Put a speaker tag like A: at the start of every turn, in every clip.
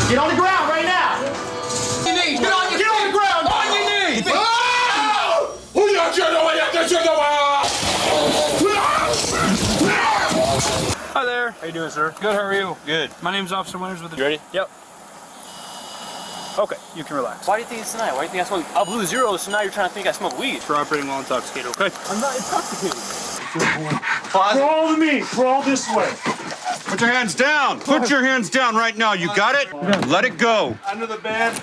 A: Get on the ground right now.
B: Your knees. Get on the ground. On your knees.
C: Hi there. How you doing, sir? Good, how are you?
D: Good.
C: My name's Officer Winters with the...
D: You ready?
C: Yep. Okay, you can relax.
D: Why do you think it's tonight? Why do you think I smoke? I blew zeros, so now you're trying to think I smoke weed.
C: For operating while intoxicated, okay?
B: I'm not intoxicated.
A: Crawl to me. Crawl this way.
E: Put your hands down. Put your hands down right now. You got it? Let it go.
A: Under the bed.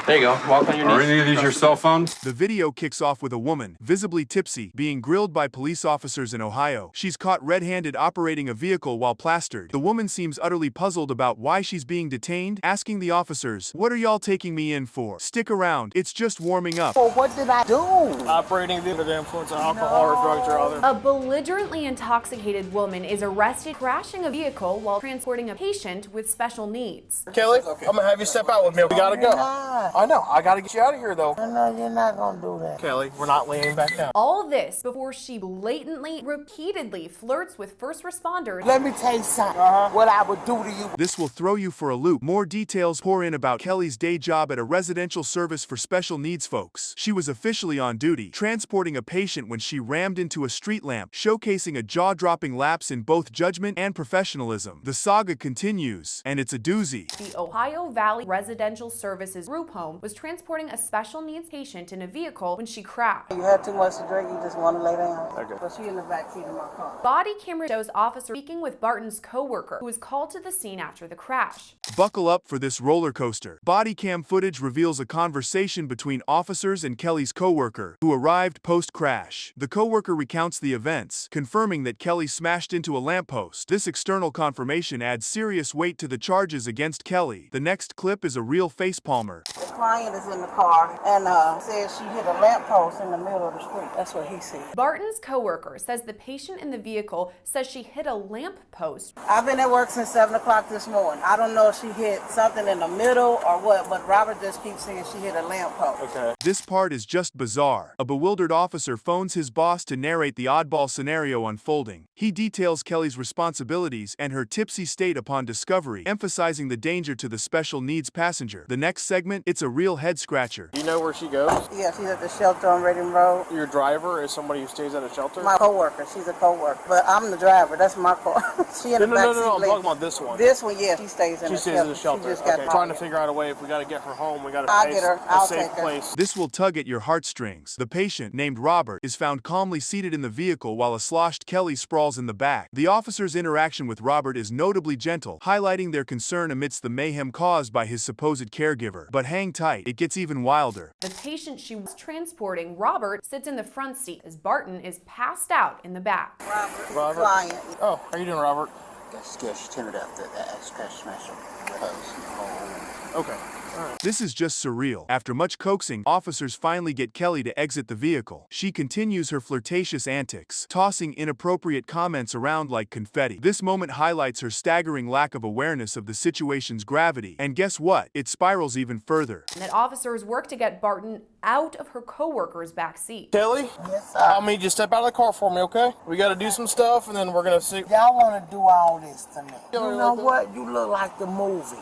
D: There you go. Walk on your knees.
E: Are any of these your cell phones?
F: The video kicks off with a woman, visibly tipsy, being grilled by police officers in Ohio. She's caught red-handed operating a vehicle while plastered. The woman seems utterly puzzled about why she's being detained, asking the officers, "What are y'all taking me in for? Stick around, it's just warming up."
G: Well, what did I do?
C: Operating under the influence of alcohol or drugs or other.
H: A belligerently intoxicated woman is arrested crashing a vehicle while transporting a patient with special needs.
B: Kelly, I'm gonna have you step out with me. We gotta go. I know. I gotta get you out of here, though.
G: No, you're not gonna do that.
B: Kelly, we're not laying back down.
H: All this before she blatantly, repeatedly flirts with first responders.
G: Let me tell you something. What I would do to you.
F: This will throw you for a loop. More details pour in about Kelly's day job at a residential service for special needs folks. She was officially on duty, transporting a patient when she rammed into a street lamp, showcasing a jaw-dropping lapse in both judgment and professionalism. The saga continues, and it's a doozy.
H: The Ohio Valley Residential Services group home was transporting a special needs patient in a vehicle when she crashed.
G: You had too much to drink, you just want to lay down. Okay. But she in the back seat of my car.
H: Body camera shows officer speaking with Barton's co-worker, who was called to the scene after the crash.
F: Buckle up for this roller coaster. Body cam footage reveals a conversation between officers and Kelly's co-worker, who arrived post-crash. The co-worker recounts the events, confirming that Kelly smashed into a lamppost. This external confirmation adds serious weight to the charges against Kelly. The next clip is a real facepalmer.
G: The client is in the car and says she hit a lamppost in the middle of the street. That's what he said.
H: Barton's co-worker says the patient in the vehicle says she hit a lamp post.
G: I've been at work since 7 o'clock this morning. I don't know if she hit something in the middle or what, but Robert just keeps saying she hit a lamppost.
B: Okay.
F: This part is just bizarre. A bewildered officer phones his boss to narrate the oddball scenario unfolding. He details Kelly's responsibilities and her tipsy state upon discovery, emphasizing the danger to the special needs passenger. The next segment, it's a real head-scratcher.
B: Do you know where she goes?
G: Yeah, she's at the shelter on Reading Road.
B: Your driver is somebody who stays at a shelter?
G: My co-worker, she's a co-worker. But I'm the driver, that's my car. She in the back seat.
B: No, I'm
G: lady.
B: talking about this one.
G: This one, yeah, she stays in
B: She
G: the
B: stays
G: shelter.
B: in the shelter.
G: She just got
B: Trying to figure out a way if we gotta get her home, we gotta
G: I'll
B: find
G: get her.
B: a
G: I'll
B: safe
G: take her.
B: place.
F: This will tug at your heartstrings. The patient, named Robert, is found calmly seated in the vehicle while a sloshed Kelly sprawls in the back. The officer's interaction with Robert is notably gentle, highlighting their concern amidst the mayhem caused by his supposed caregiver. But hang tight, it gets even wilder.
H: The patient she was transporting, Robert, sits in the front seat as Barton is passed out in the back.
G: Robert. Client.
B: Oh, how you doing, Robert?
G: Got scared. She turned it up. That scratch smasher.
B: Okay.
F: This is just surreal. After much coaxing, officers finally get Kelly to exit the vehicle. She continues her flirtatious antics, tossing inappropriate comments around like confetti. This moment highlights her staggering lack of awareness of the situation's gravity. And guess what? It spirals even further.
H: And that officers work to get Barton out of her co-worker's back seat.
B: Kelly?
G: Yes, sir.
B: I need you to step out of the car for me, okay? We gotta do some stuff and then we're gonna see.
G: Y'all want to do all this to me.
B: Yeah,
G: You
B: we
G: know
B: like
G: what? You look like the movie.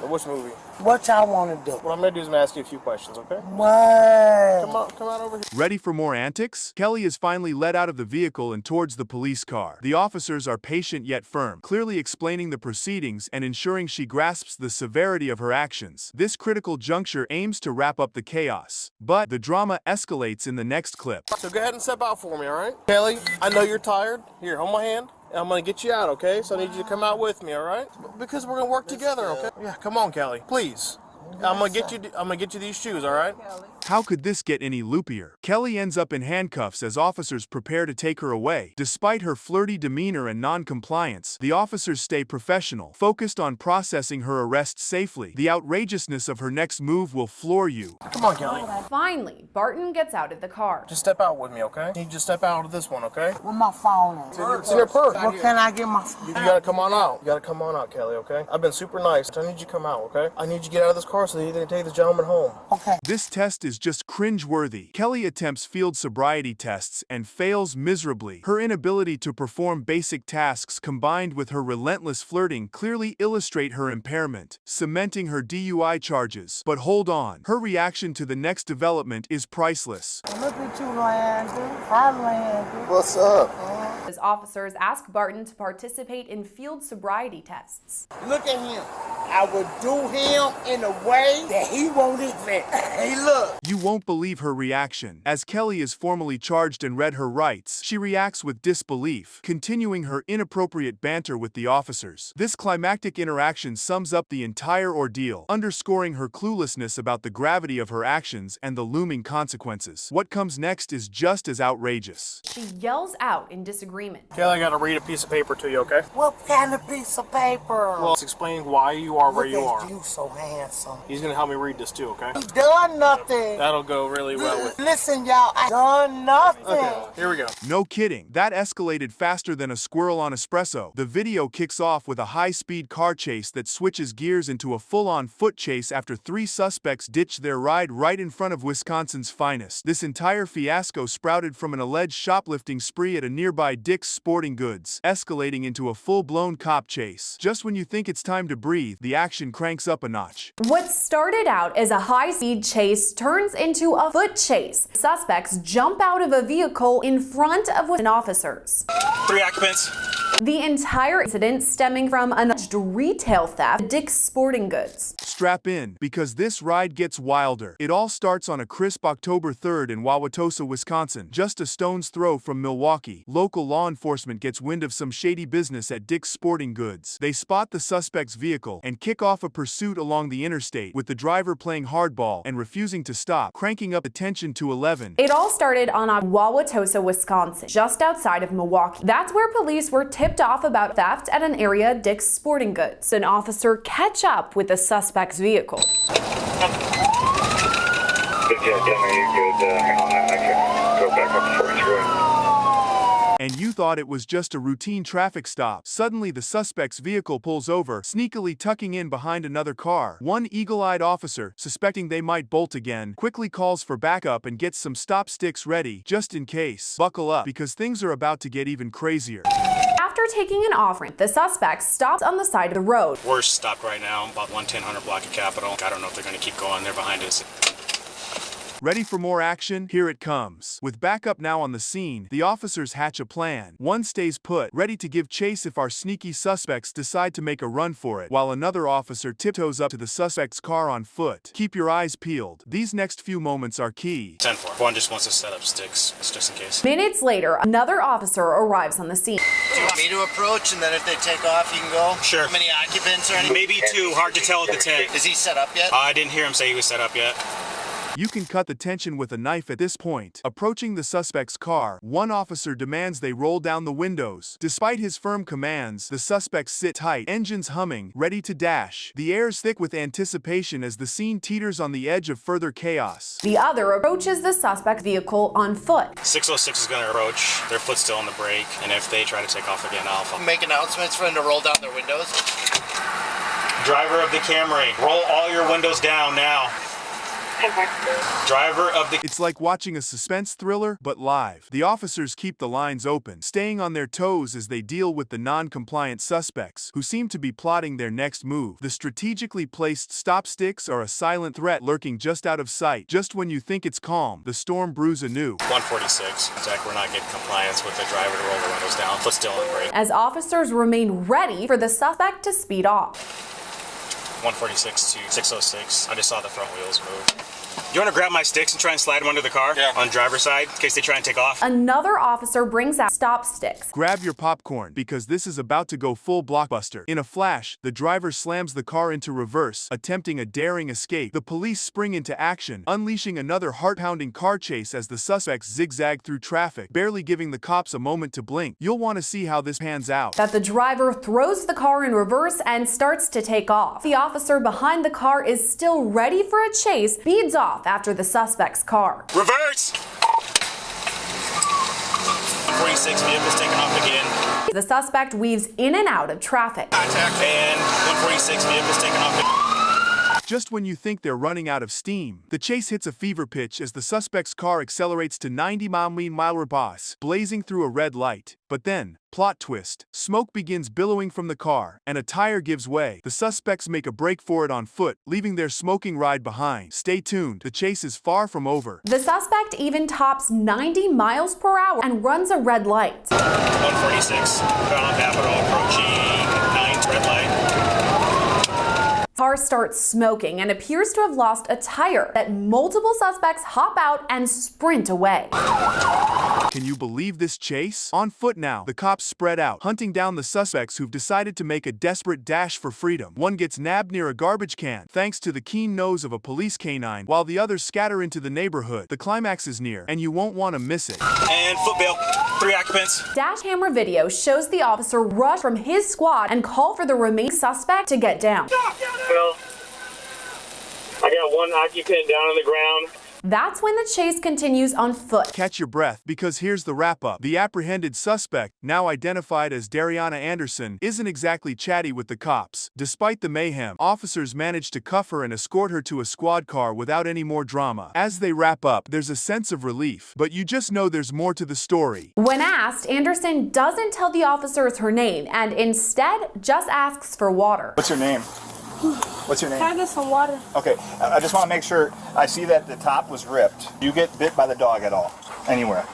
B: Which movie?
G: What y'all want to do?
B: What I'm gonna do is I'm gonna ask you a few questions, okay?
G: What?
B: Come on over here.
F: Ready for more antics? Kelly is finally led out of the vehicle and towards the police car. The officers are patient yet firm, clearly explaining the proceedings and ensuring she grasps the severity of her actions. This critical juncture aims to wrap up the chaos, but the drama escalates in the next clip.
B: So go ahead and step out for me, all right? Kelly, I know you're tired. Here, hold my hand. I'm gonna get you out, okay? So I need you to come out with me, all right? Because we're gonna work together, okay? Yeah, come on, Kelly, please. I'm gonna get you these shoes, all right?
F: How could this get any loopier? Kelly ends up in handcuffs as officers prepare to take her away. Despite her flirty demeanor and non-compliance, the officers stay professional, focused on processing her arrest safely. The outrageousness of her next move will floor you.
B: Come on, Kelly.
H: Finally, Barton gets out of the car.
B: Just step out with me, okay? You just step out of this one, okay?
G: Where my phone is?
B: It's in your purse.
G: What can I get my phone?
B: You gotta come on out. You gotta come on out, Kelly, okay? I've been super nice. I need you to come out, okay? I need you to get out of this car car so that he can take this gentleman home.
G: Okay.
F: This test is just cringe-worthy. Kelly attempts field sobriety tests and fails miserably. Her inability to perform basic tasks combined with her relentless flirting clearly illustrate her impairment, cementing her DUI charges. But hold on, her reaction to the next development is priceless.
G: Look at you, Landon. Hi, Landon.
C: What's up?
H: As officers ask Barton to participate in field sobriety tests.
I: Look at him. I would do him in a way that he won't admit. Hey, look.
F: You won't believe her reaction. As Kelly is formally charged and read her rights, she reacts with disbelief, continuing her inappropriate banter with the officers. This climactic interaction sums up the entire ordeal, underscoring her cluelessness about the gravity of her actions and the looming consequences. What comes next is just as outrageous.
H: She yells out in disagreement.
B: Kelly, I gotta read a piece of paper to you, okay?
G: What kind of piece of paper?
B: Well, it's explaining why you are where you
G: Look
B: are.
G: at you so handsome.
B: He's gonna help me read this too, okay?
G: He done nothing.
B: That'll go really well with.
G: Listen, y'all, I done nothing.
B: Okay, here we go.
F: No kidding, that escalated faster than a squirrel on espresso. The video kicks off with a high-speed car chase that switches gears into a full-on foot chase after 3 suspects ditched their ride right in front of Wisconsin's finest. This entire fiasco sprouted from an alleged shoplifting spree at a nearby Dick's Sporting Goods, escalating into a full-blown cop chase. Just when you think it's time to breathe, the action cranks up a notch.
H: What started out as a high-speed chase turns into a foot chase. Suspects jump out of a vehicle in front of officers.
D: 3 occupants.
H: The entire incident stemming from an alleged retail theft at Dick's Sporting Goods.
F: Strap in, because this ride gets wilder. It all starts on a crisp October 3rd in Wauwatosa, Wisconsin, just a stone's throw from Milwaukee. Local law enforcement gets wind of some shady business at Dick's Sporting Goods. They spot the suspect's vehicle and kick off a pursuit along the interstate, with the driver playing hardball and refusing to stop, cranking up the tension to 11.
H: It all started on Wauwatosa, Wisconsin, just outside of Milwaukee. That's where police were tipped off about theft at an area Dick's Sporting Goods. An officer catch up with the suspect's vehicle.
F: And you thought it was just a routine traffic stop. Suddenly the suspect's vehicle pulls over, sneakily tucking in behind another car. One eagle-eyed officer, suspecting they might bolt again, quickly calls for backup and gets some stop sticks ready, just in case. Buckle up, because things are about to get even crazier.
H: After taking an off-ramp, the suspect stops on the side of the road.
D: We're stopped right now, about 110 block of Capitol. I don't know if they're going to keep going. They're behind us.
F: Ready for more action? Here it comes. With backup now on the scene, the officers hatch a plan. One stays put, ready to give chase if our sneaky suspects decide to make a run for it, while another officer tiptoes up to the suspect's car on foot. Keep your eyes peeled. These next few moments are key.
D: 10-4. One just wants to set up sticks, just in case.
H: Minutes later, another officer arrives on the scene.
I: Do you want me to approach and then if they take off, you can go?
D: Sure.
I: How many occupants or anything?
D: Maybe 2. Hard to tell at the tank.
I: Is he set up yet?
D: I didn't hear him say he was set up yet.
F: You can cut the tension with a knife at this point. Approaching the suspect's car, one officer demands they roll down the windows. Despite his firm commands, the suspects sit tight, engines humming, ready to dash. The air's thick with anticipation as the scene teeters on the edge of further chaos.
H: The other approaches the suspect vehicle on foot.
D: 606 is going to approach. Their foot's still on the brake, and if they try to take off again, I'll
I: Make announcements for them to roll down their windows.
D: Driver of the Camry, roll all your windows down now. Driver of the...
F: It's like watching a suspense thriller, but live. The officers keep the lines open, staying on their toes as they deal with the non-compliant suspects, who seem to be plotting their next move. The strategically placed stop sticks are a silent threat lurking just out of sight. Just when you think it's calm, the storm brews anew.
D: 146. Zach, we're not getting compliance with the driver to roll the windows down. Foot still on the brake.
H: As officers remain ready for the suspect to speed off.
D: 146 to 606. I just saw the front wheels move. You want to grab my sticks and try and slide them under the car? Yeah. On driver's side, in case they try and take off?
H: Another officer brings out stop sticks.
F: Grab your popcorn, because this is about to go full blockbuster. In a flash, the driver slams the car into reverse, attempting a daring escape. The police spring into action, unleashing another heart-pounding car chase as the suspects zigzag through traffic, barely giving the cops a moment to blink. You'll want to see how this pans out.
H: That the driver throws the car in reverse and starts to take off. The officer behind the car is still ready for a chase, speeds off after the suspect's car.
D: Reverse! 146 vehicle's taking off again.
H: The suspect weaves in and out of traffic.
D: Contact. And 146 vehicle's taking off again.
F: Just when you think they're running out of steam, the chase hits a fever pitch as the suspect's car accelerates to 90 mph, blazing through a red light. But then, plot twist, smoke begins billowing from the car, and a tire gives way. The suspects make a break for it on foot, leaving their smoking ride behind. Stay tuned, the chase is far from over.
H: The suspect even tops 90 miles per hour and runs a red light.
D: 146, Crown Capital, approaching 9th red light.
H: Car starts smoking and appears to have lost a tire. That multiple suspects hop out and sprint away.
F: Can you believe this chase? On foot now, the cops spread out, hunting down the suspects who've decided to make a desperate dash for freedom. One gets nabbed near a garbage can, thanks to the keen nose of a police canine, while the others scatter into the neighborhood. The climax is near, and you won't want to miss it.
D: And foot bail, 3 occupants.
H: Dash camera video shows the officer rush from his squad and call for the remaining suspect to get down.
J: Well, I got one occupant down on the ground.
H: That's when the chase continues on foot.
F: Catch your breath, because here's the wrap-up. The apprehended suspect, now identified as Dariana Anderson, isn't exactly chatty with the cops. Despite the mayhem, officers managed to cuff her and escort her to a squad car without any more drama. As they wrap up, there's a sense of relief, but you just know there's more to the story.
H: When asked, Anderson doesn't tell the officers her name and instead just asks for water.
C: What's your name? What's your name?
K: Can I get some water?
C: Okay, I just want to make sure. I see that the top was ripped. You get bit by the dog at all? Anywhere?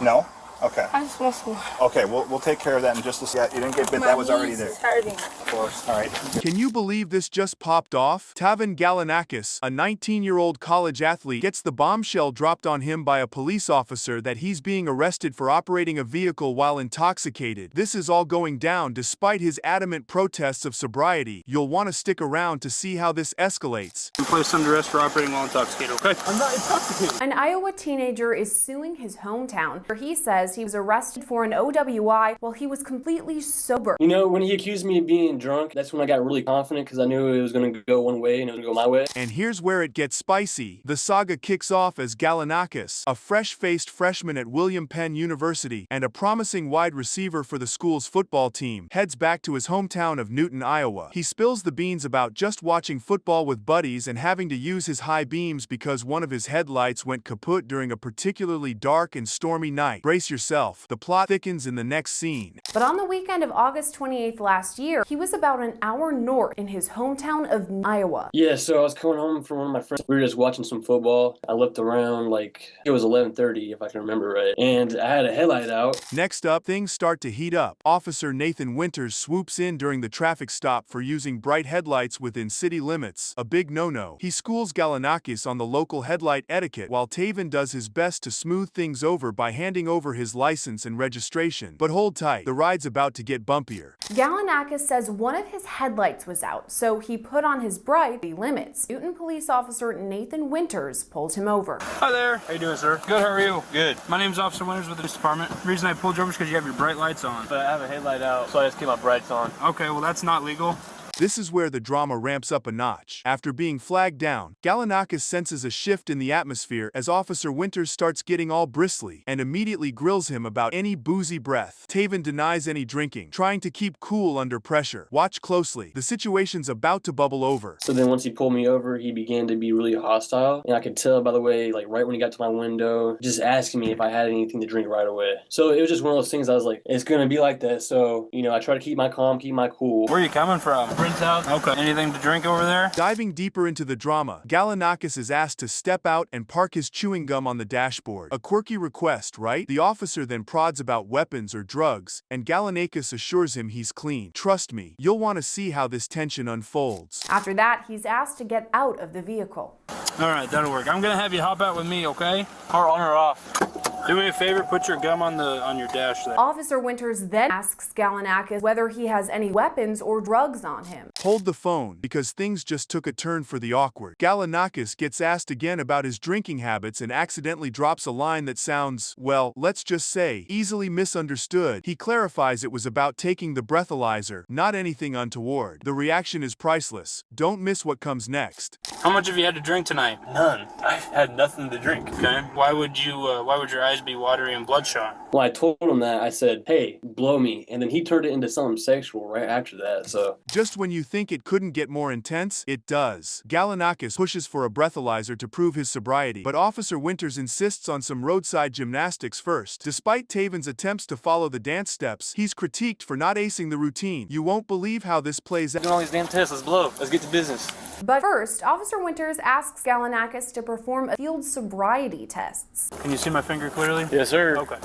C: No? Okay.
K: I just want some water.
C: Okay, we'll take care of that in just a second. You didn't get bit, that was already there.
K: My knees is hurting.
C: Of course. All right.
F: Can you believe this just popped off? Tavan Galanakis, a 19-year-old college athlete, gets the bombshell dropped on him by a police officer that he's being arrested for operating a vehicle while intoxicated. This is all going down despite his adamant protests of sobriety. You'll want to stick around to see how this escalates.
C: I'm placed under arrest for operating while intoxicated, okay? I'm not intoxicated.
H: An Iowa teenager is suing his hometown, where he says he was arrested for an OWI while he was completely sober.
L: You know, when he accused me of being drunk, that's when I got really confident because I knew it was going to go one way and it was going to go my way.
F: And here's where it gets spicy. The saga kicks off as Galanakis, a fresh-faced freshman at William Penn University and a promising wide receiver for the school's football team, heads back to his hometown of Newton, Iowa. He spills the beans about just watching football with buddies and having to use his high beams because one of his headlights went kaput during a particularly dark and stormy night. Brace yourself. The plot thickens in the next scene.
H: But on the weekend of August 28th last year, he was about an hour north in his hometown of Iowa.
L: Yeah, so I was coming home from one of my friends. We were just watching some football. I looked around like it was 11:30 if I can remember right. And I had a headlight out.
F: Next up, things start to heat up. Officer Nathan Winters swoops in during the traffic stop for using bright headlights within city limits, a big no-no. He schools Galanakis on the local headlight etiquette while Tavan does his best to smooth things over by handing over his license and registration. But hold tight, the ride's about to get bumpier.
H: Galanakis says one of his headlights was out, so he put on his bright limits. Newton police officer Nathan Winters pulled him over.
C: Hi there. How you doing, sir? Good, how are you? Good. My name's Officer Winters with the police department. The reason I pulled you over is because you have your bright lights on.
J: But I have a headlight out, so I just keep my brights on.
C: Okay, well that's not legal.
F: This is where the drama ramps up a notch. After being flagged down, Galanakis senses a shift in the atmosphere as Officer Winters starts getting all bristly and immediately grills him about any boozy breath. Tavan denies any drinking, trying to keep cool under pressure. Watch closely. The situation's about to bubble over.
L: So then once he pulled me over, he began to be really hostile. And I could tell by the way, like right when he got to my window, just asking me if I had anything to drink right away. So it was just one of those things I was like, it's going to be like that. So, you know, I try to keep my calm, keep my cool.
C: Where are you coming from?
J: House.
C: Okay. Anything to drink over there?
F: Diving deeper into the drama, Galanakis is asked to step out and park his chewing gum on the dashboard. A quirky request, right? The officer then prods about weapons or drugs, and Galanakis assures him he's clean. Trust me, you'll want to see how this tension unfolds.
H: After that, he's asked to get out of the vehicle.
C: All right, that'll work. I'm gonna have you hop out with me, okay? Or on or off. Do me a favor, put your gum on your dash there.
H: Officer Winters then asks Galanakis whether he has any weapons or drugs on him.
F: Hold the phone, because things just took a turn for the awkward. Galanakis gets asked again about his drinking habits and accidentally drops a line that sounds, well, let's just say, easily misunderstood. He clarifies it was about taking the breathalyzer, not anything untoward. The reaction is priceless. Don't miss what comes next.
C: How much have you had to drink tonight?
J: None. I've had nothing to drink.
C: Okay. Why would your
K: eyes be watery and bloodshot.
L: When I told him that, I said, hey, blow me. And then he turned it into something sexual right after that, so.
F: Just when you think it couldn't get more intense, it does. Galanakis pushes for a breathalyzer to prove his sobriety, but Officer Winters insists on some roadside gymnastics first. Despite Taven's attempts to follow the dance steps, he's critiqued for not acing the routine. You won't believe how this plays out.
K: Doing all these damn tests, let's blow. Let's get to business.
H: But first, Officer Winters asks Galanakis to perform a field sobriety tests.
K: Can you see my finger clearly?
L: Yes, sir.
K: Okay.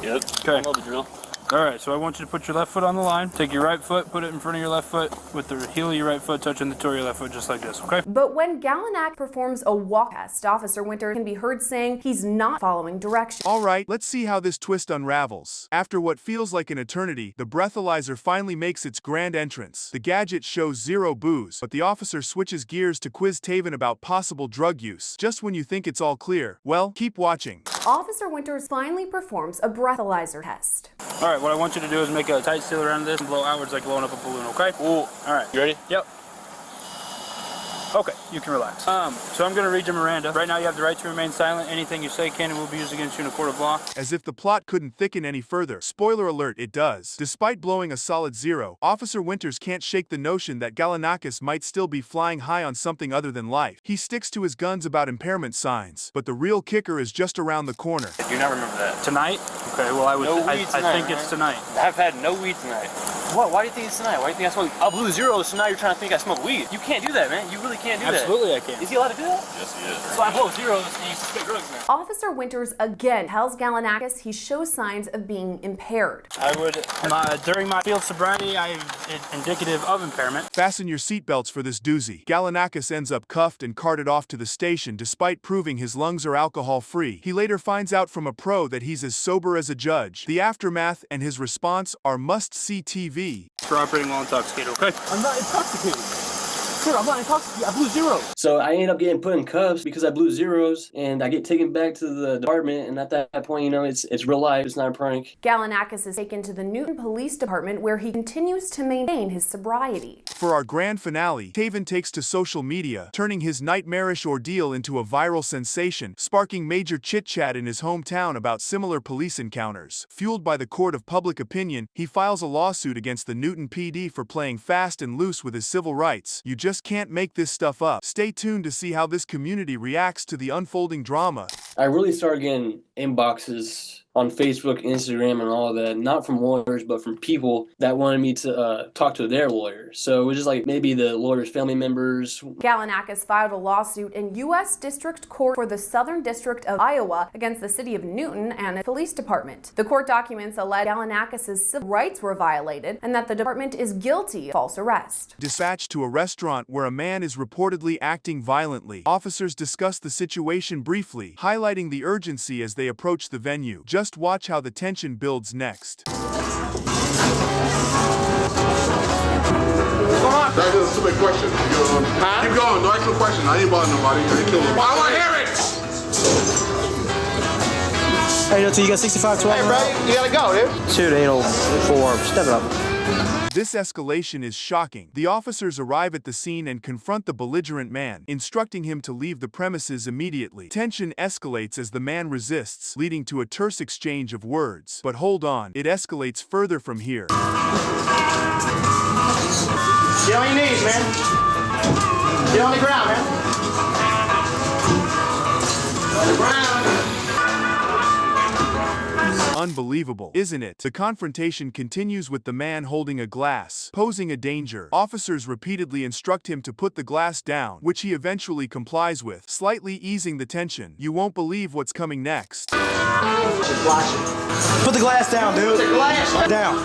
L: Yep.
K: Okay.
L: I know the drill.
K: All right, so I want you to put your left foot on the line. Take your right foot, put it in front of your left foot, with the heel of your right foot touching the toe of your left foot, just like this, okay?
H: But when Galanakis performs a walk test, Officer Winters can be heard saying he's not following directions.
F: All right, let's see how this twist unravels. After what feels like an eternity, the breathalyzer finally makes its grand entrance. The gadget shows 0 booze, but the officer switches gears to quiz Taven about possible drug use. Just when you think it's all clear, well, keep watching.
H: Officer Winters finally performs a breathalyzer test.
K: All right, what I want you to do is make a tight seal around this and blow outwards like blowing up a balloon, okay?
L: Ooh.
K: All right.
L: You ready?
K: Yep. Okay, you can relax. So I'm going to read you Miranda. Right now you have the right to remain silent. Anything you say can and will be used against you in a court of law.
F: As if the plot couldn't thicken any further. Spoiler alert, it does. Despite blowing a solid 0, Officer Winters can't shake the notion that Galanakis might still be flying high on something other than life. He sticks to his guns about impairment signs, but the real kicker is just around the corner.
L: I do not remember that.
K: Tonight? Okay, well I think it's tonight.
L: I've had no weed tonight. What? Why do you think it's tonight? Why do you think I smoke? I blew 0, so now you're trying to think I smoke weed. You can't do that, man. You really can't do that.
K: Absolutely I can.
L: Is he allowed to do that? Yes, he is. So I blow 0 and you suspect drugs now.
H: Officer Winters again tells Galanakis he shows signs of being impaired.
K: I would, during my field sobriety, it's indicative of impairment.
F: Fasten your seatbelts for this doozy. Galanakis ends up cuffed and carted off to the station despite proving his lungs are alcohol-free. He later finds out from a pro that he's as sober as a judge. The aftermath and his response are must-see TV.
K: For operating while intoxicated, okay?
L: I'm not intoxicated. Sir, I'm not intoxicated. I blew 0. So I ended up getting put in cuffs because I blew 0s, and I get taken back to the department, and at that point, you know, it's real life. It's not a prank.
H: Galanakis is taken to the Newton Police Department where he continues to maintain his sobriety.
F: For our grand finale, Taven takes to social media, turning his nightmarish ordeal into a viral sensation, sparking major chit-chat in his hometown about similar police encounters. Fueled by the court of public opinion, he files a lawsuit against the Newton PD for playing fast and loose with his civil rights. You just can't make this stuff up. Stay tuned to see how this community reacts to the unfolding drama.
L: I really started getting inboxes on Facebook, Instagram, and all of that, not from lawyers, but from people that wanted me to talk to their lawyers. So it was just like maybe the lawyers' family members.
H: Galanakis filed a lawsuit in U.S. District Court for the Southern District of Iowa against the city of Newton and the police department. The court documents allege Galanakis' civil rights were violated and that the department is guilty of false arrest.
F: Dispatched to a restaurant where a man is reportedly acting violently, officers discuss the situation briefly, highlighting the urgency as they approach the venue. Just watch how the tension builds next.
M: Come on. That is a stupid question. Keep going. No actual question. I ain't bothering nobody. I ain't killing nobody. I want to hear it.
N: Hey, you got 65-12.
B: Hey, bro, you gotta go, dude.
N: Shoot, ain't no forearm. Step it up.
F: This escalation is shocking. The officers arrive at the scene and confront the belligerent man, instructing him to leave the premises immediately. Tension escalates as the man resists, leading to a terse exchange of words. But hold on, it escalates further from here.
B: Get on your knees, man. Get on the ground, man. On the ground.
F: Unbelievable, isn't it? The confrontation continues with the man holding a glass, posing a danger. Officers repeatedly instruct him to put the glass down, which he eventually complies with, slightly easing the tension. You won't believe what's coming next.
N: Put the glass down, dude.
B: Put the glass
N: down.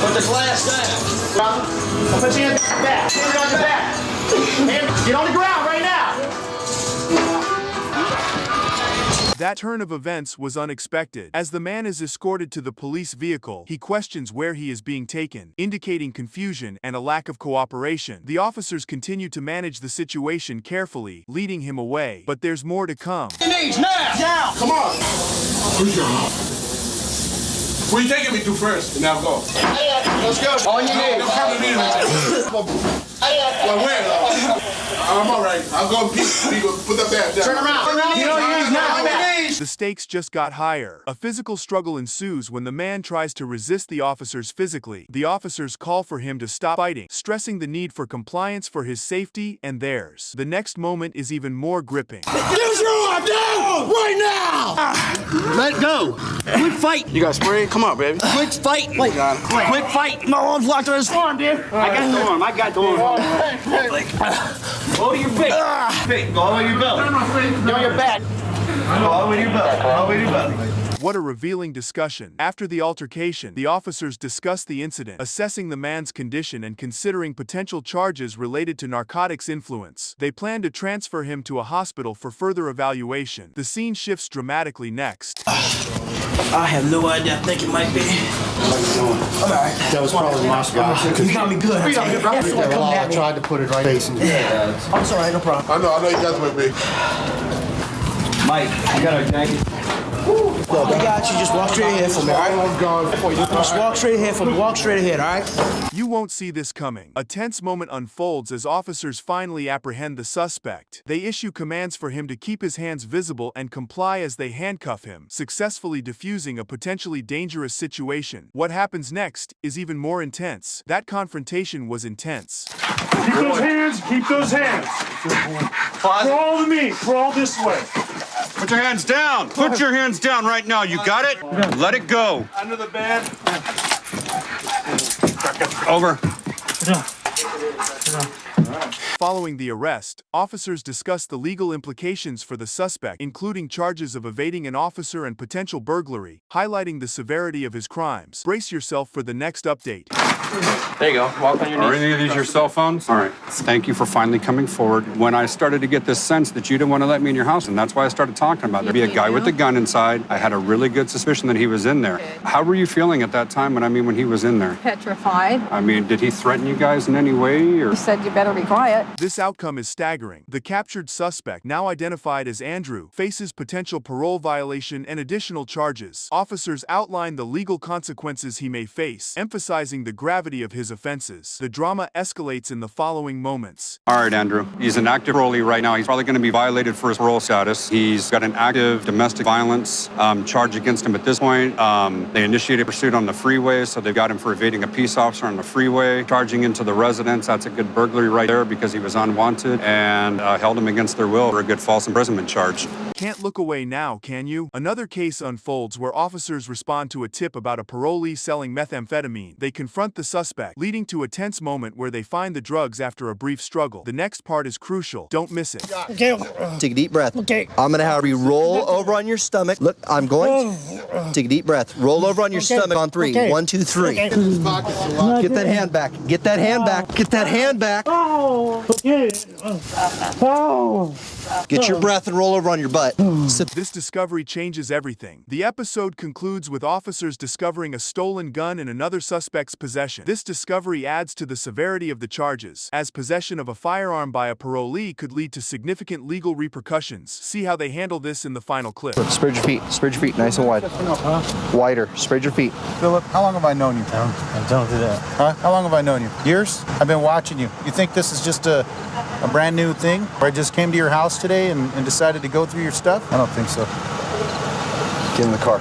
B: Put the glass down. Put your hands back. Put it on your back. Get on the ground right now.
F: That turn of events was unexpected. As the man is escorted to the police vehicle, he questions where he is being taken, indicating confusion and a lack of cooperation. The officers continue to manage the situation carefully, leading him away. But there's more to come.
B: Knees now! Down! Come on!
M: Where you taking me to first? Now go.
B: Let's go. On your knees.
M: Well, where? I'm all right. I'll go pee. Put that bag down.
I: Turn around. Get on your knees now.
F: The stakes just got higher. A physical struggle ensues when the man tries to resist the officers physically. The officers call for him to stop fighting, stressing the need for compliance for his safety and theirs. The next moment is even more gripping.
I: Get your arm down right now.
N: Let go. Quit fight.
M: You got spray? Come on, baby.
N: Quit fight. Quit fight. My arm's locked on his arm, dude. I got the arm. I got the arm. Go to your feet. Go all the way to your belly. Go on your back. Go all the way to your belly. All the way to your belly.
F: What a revealing discussion. After the altercation, the officers discuss the incident, assessing the man's condition and considering potential charges related to narcotics influence. They plan to transfer him to a hospital for further evaluation. The scene shifts dramatically next.
N: I have no idea. I think it might be. I'm alright.
A: That was probably my spot.
N: You got me good.
A: I tried to put it right facing you.
N: I'm sorry, no problem.
M: I know you guys might be.
N: Mike, you got our jacket? Look, I got you. Just walk straight ahead for me, all right? Just walk straight ahead for me. Walk straight ahead, all right?
F: You won't see this coming. A tense moment unfolds as officers finally apprehend the suspect. They issue commands for him to keep his hands visible and comply as they handcuff him, successfully diffusing a potentially dangerous situation. What happens next is even more intense. That confrontation was intense.
A: Keep those hands. Keep those hands. Crawl to me. Crawl this way.
E: Put your hands down. Put your hands down right now. You got it? Let it go.
A: Under the bed.
E: Over.
F: Following the arrest, officers discuss the legal implications for the suspect, including charges of evading an officer and potential burglary, highlighting the severity of his crimes. Brace yourself for the next update.
L: There you go. Walk on your knees.
E: Are any of these your cell phones? All right. Thank you for finally coming forward. When I started to get this sense that you didn't want to let me in your house, and that's why I started talking about it. There'd be a guy with a gun inside. I had a really good suspicion that he was in there. How were you feeling at that time when he was in there?
O: Petrified.
E: I mean, did he threaten you guys in any way? Or?
O: He said you better be quiet.
F: This outcome is staggering. The captured suspect, now identified as Andrew, faces potential parole violation and additional charges. Officers outline the legal consequences he may face, emphasizing the gravity of his offenses. The drama escalates in the following moments.
E: All right, Andrew. He's an active parolee right now. He's probably going to be violated for his parole status. He's got an active domestic violence charge against him at this point. They initiated pursuit on the freeway, so they've got him for evading a peace officer on the freeway, charging into the residence. That's a good burglary right there because he was unwanted, and held him against their will for a good false imprisonment charge.
F: Can't look away now, can you? Another case unfolds where officers respond to a tip about a parolee selling methamphetamine. They confront the suspect, leading to a tense moment where they find the drugs after a brief struggle. The next part is crucial. Don't miss it.
N: Okay. Take a deep breath. Okay. I'm going to have you roll over on your stomach. Look, I'm going. Take a deep breath. Roll over on your stomach on 3.
I: Okay.
N: 1, 2, 3.
I: Okay.
N: Get that hand back. Get that hand back. Get that hand back.
I: Oh, okay. Oh.
N: Get your breath and roll over on your butt.
F: This discovery changes everything. The episode concludes with officers discovering a stolen gun in another suspect's possession. This discovery adds to the severity of the charges, as possession of a firearm by a parolee could lead to significant legal repercussions. See how they handle this in the final clip.
N: Spread your feet. Spread your feet nice and wide. Wider. Spread your feet.
P: Philip, how long have I known you?
N: Don't do that.
P: Huh? How long have I known you? Years? I've been watching you. You think this is just a brand new thing? Where I just came to your house today and decided to go through your stuff? I don't think so. Get in the car.